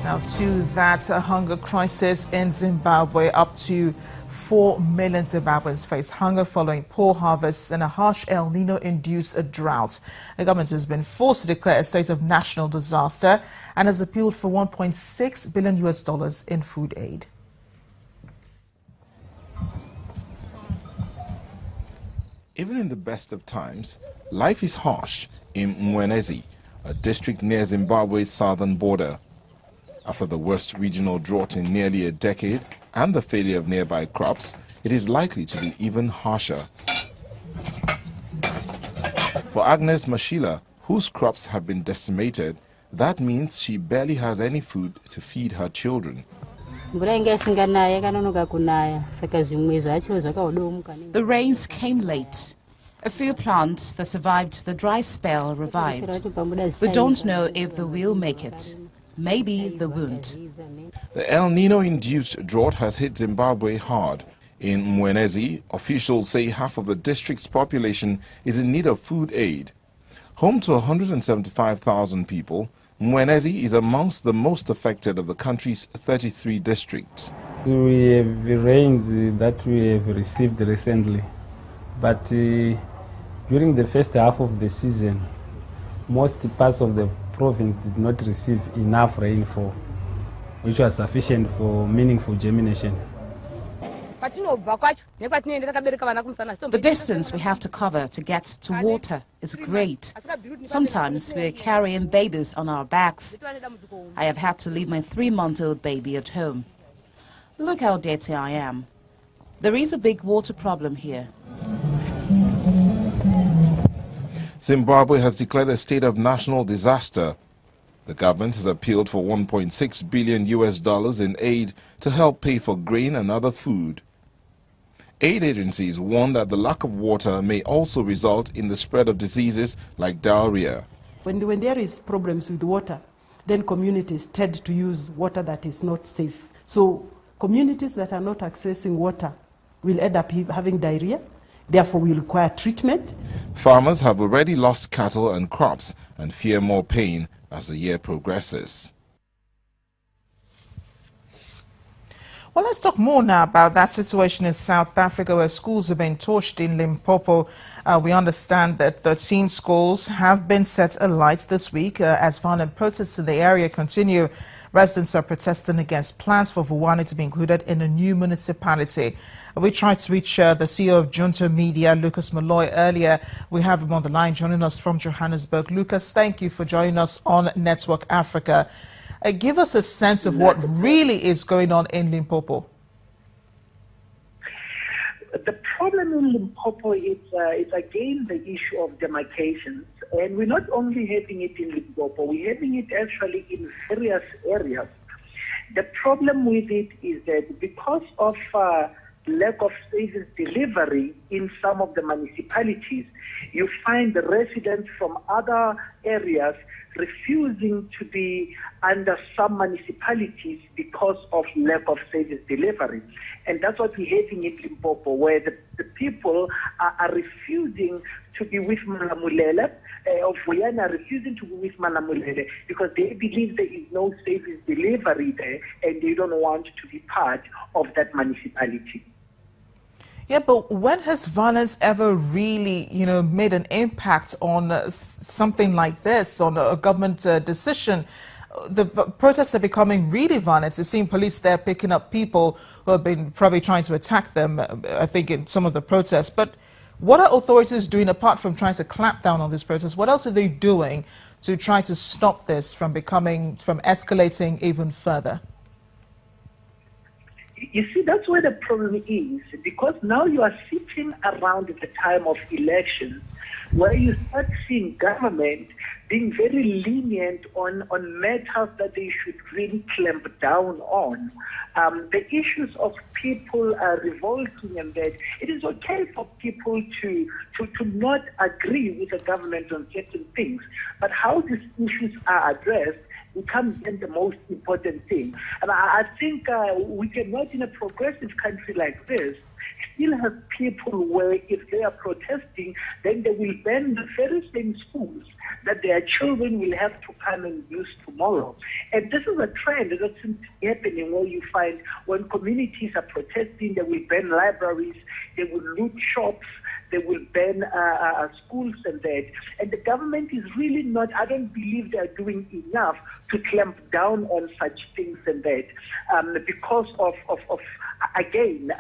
Now to that hunger crisis in Zimbabwe, up to 4 million Zimbabweans face hunger following poor harvests and a harsh El Nino-induced drought. The government has been forced to declare a state of national disaster and has appealed for $1.6 billion in food aid. Even in the best of times, life is harsh in Mwenezi, a district near Zimbabwe's southern border. After the worst regional drought in nearly a decade and the failure of nearby crops, it is likely to be even harsher. For Agnes Mashila, whose crops have been decimated, that means she barely has any food to feed her children. The rains came late. A few plants that survived the dry spell revived. We don't know if they will make it. Maybe they won't. The El Nino-induced drought has hit Zimbabwe hard. In Mwenezi, officials say half of the district's population is in need of food aid. Home to 175,000 people, Mwenezi is amongst the most affected of the country's 33 districts. We have rains that we have received recently, but during the first half of the season, most parts of the province did not receive enough rainfall, which was sufficient for meaningful germination. The distance we have to cover to get to water is great. Sometimes we're carrying babies on our backs. I have had to leave my 3-month-old baby at home. Look how dirty I am. There is a big water problem here. Zimbabwe has declared a state of national disaster. The government has appealed for $1.6 billion in aid to help pay for grain and other food. Aid agencies warn that the lack of water may also result in the spread of diseases like diarrhea. When there is problems with water, then communities tend to use water that is not safe. So communities that are not accessing water will end up having diarrhea. Therefore, we require treatment. Farmers have already lost cattle and crops and fear more pain as the year progresses. Well, let's talk more now about that situation in South Africa where schools have been torched in Limpopo. We understand that 13 schools have been set alight this week as violent protests in the area continue. Residents are protesting against plans for Vuwani to be included in a new municipality. We tried to reach the CEO of Junto Media, Lucas Malloy, earlier. We have him on the line joining us from Johannesburg. Lucas, thank you for joining us on Network Africa. Give us a sense of what really is going on in Limpopo. The problem in Limpopo is again the issue of demarcations. And we're not only having it in Limpopo, we're having it actually in various areas. The problem with it is that because of lack of service delivery in some of the municipalities, you find the residents from other areas refusing to be under some municipalities because of lack of service delivery. And that's what we're having in Limpopo, where the people are refusing to be with Malamulele, of Vuwani are refusing to be with Malamulele because they believe there is no service delivery there and they don't want to be part of that municipality. Yeah, but when has violence ever really, made an impact on something like this, on a government decision? The protests are becoming really violent. You're seeing police there picking up people who have been probably trying to attack them, I think, in some of the protests. But what are authorities doing apart from trying to clamp down on these protests? What else are they doing to try to stop this from escalating even further? You see, that's where the problem is, because now you are sitting around at the time of elections where you start seeing government being very lenient on matters that they should really clamp down on. The issues of people revolting and that it is okay for people to not agree with the government on certain things, but how these issues are addressed becomes then the most important thing. And I think we cannot, in a progressive country like this, still has people where if they are protesting, then they will ban the very same schools that their children will have to come and use tomorrow. And this is a trend that seems to be happening where you find when communities are protesting, they will ban libraries, they will loot shops, they will ban schools and that. And the government is really not, I don't believe they are doing enough to clamp down on such things and that. Because of again,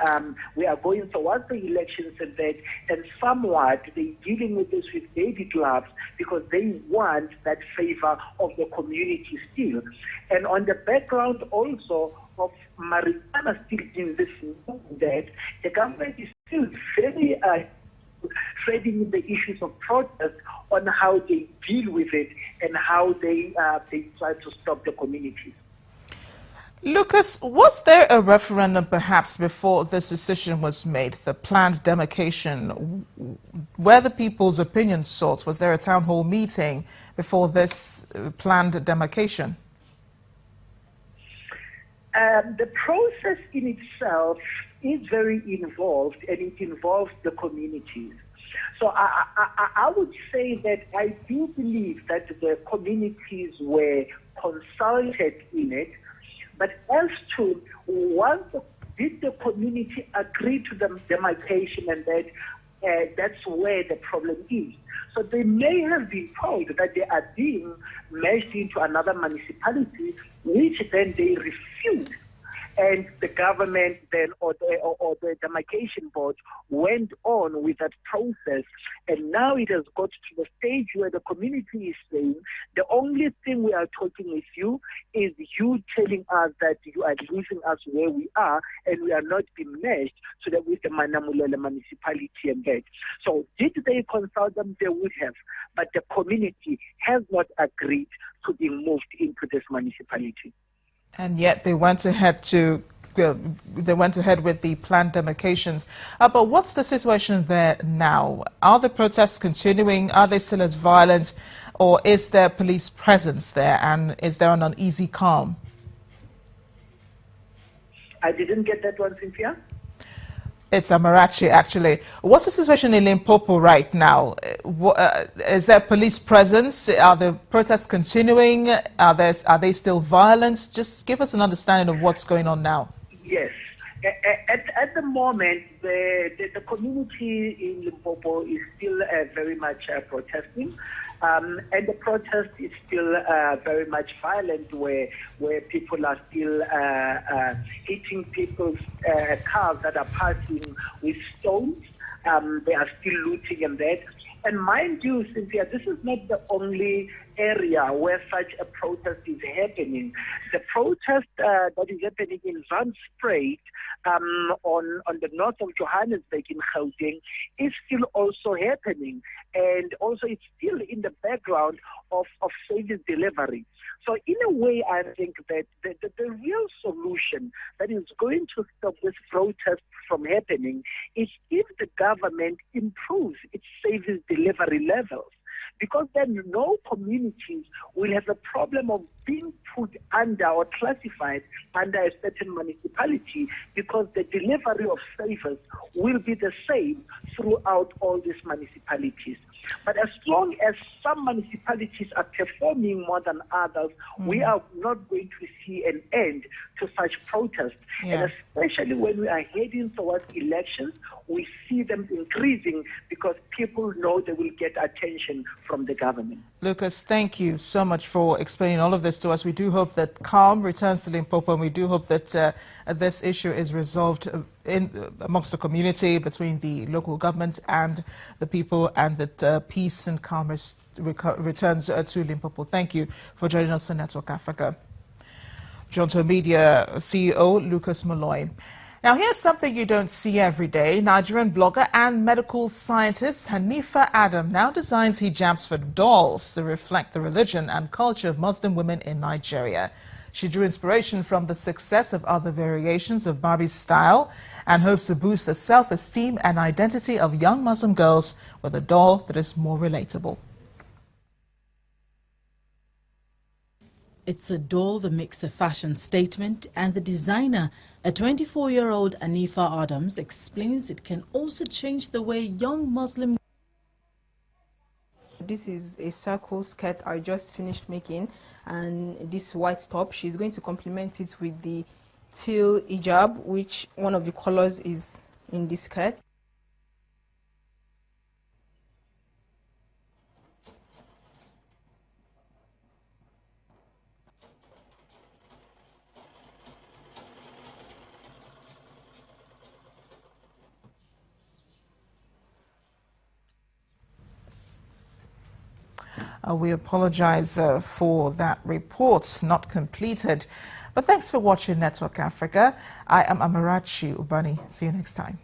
we are going towards the elections and that, and somewhat they're dealing with this with baby gloves because they want that favor of the community still. And on the background also of marijuana still in this that the government is still very trading with the issues of protest on how they deal with it and how they try to stop the communities. Lucas, was there a referendum perhaps before this decision was made, the planned demarcation? Where the people's opinion sought? Was there a town hall meeting before this planned demarcation? The process in itself is very involved, and it involves the communities. So I would say that I do believe that the communities were consulted in it, but as to once did the community agree to the demarcation, and that's where the problem is. So they may have been told that they are being merged into another municipality, which then they refused. And the government then, or the demarcation board, went on with that process. And now it has got to the stage where the community is saying, the only thing we are talking with you is you telling us that you are losing us where we are, and we are not being merged so that with the Manamulele municipality and that. So did they consult them? They would have. But the community has not agreed to be moved into this municipality. And yet they went ahead with the planned demarcations. But what's the situation there now? Are the protests continuing? Are they still as violent? Or is there police presence there? And is there an uneasy calm? I didn't get that one, Cynthia. It's Amarachi, actually. What's the situation in Limpopo right now? Is there police presence? Are the protests continuing? Are they still violent? Just give us an understanding of what's going on now. Yes. At the moment, the community in Limpopo is still very much protesting. And the protest is still very much violent, where people are still hitting people's cars that are passing with stones. They are still looting and that. And mind you, Cynthia, this is not the only area where such a protest is happening. The protest that is happening in Zandspruit on the north of Johannesburg in Gauteng is still also happening. And also it's still in the background of service delivery. So in a way, I think that the real solution that is going to stop this protest from happening is if the government improves its service delivery levels. Because then no communities will have a problem of being put under or classified under a certain municipality, because the delivery of service will be the same throughout all these municipalities. But as long as some municipalities are performing more than others, we are not going to see an end to such protests. Yeah. And especially when we are heading towards elections, we see them increasing because people know they will get attention from the government. Lucas, thank you so much for explaining all of this to us. We do hope that calm returns to Limpopo, and we do hope that this issue is resolved amongst the community, between the local government and the people, and that peace and calm returns to Limpopo. Thank you for joining us on Network Africa. Jonto Media CEO Lucas Malloy. Now here's something you don't see every day. Nigerian blogger and medical scientist Hanifa Adam now designs hijabs for dolls to reflect the religion and culture of Muslim women in Nigeria. She drew inspiration from the success of other variations of Barbie's style and hopes to boost the self-esteem and identity of young Muslim girls with a doll that is more relatable. It's a doll that makes a fashion statement, and the designer, a 24-year-old Anifa Adams, explains it can also change the way young Muslim. This is a circle skirt I just finished making, and this white top, she's going to complement it with the teal hijab, which one of the colors is in this skirt. We apologize for that report, not completed. But thanks for watching Network Africa. I am Amarachi Ubani. See you next time.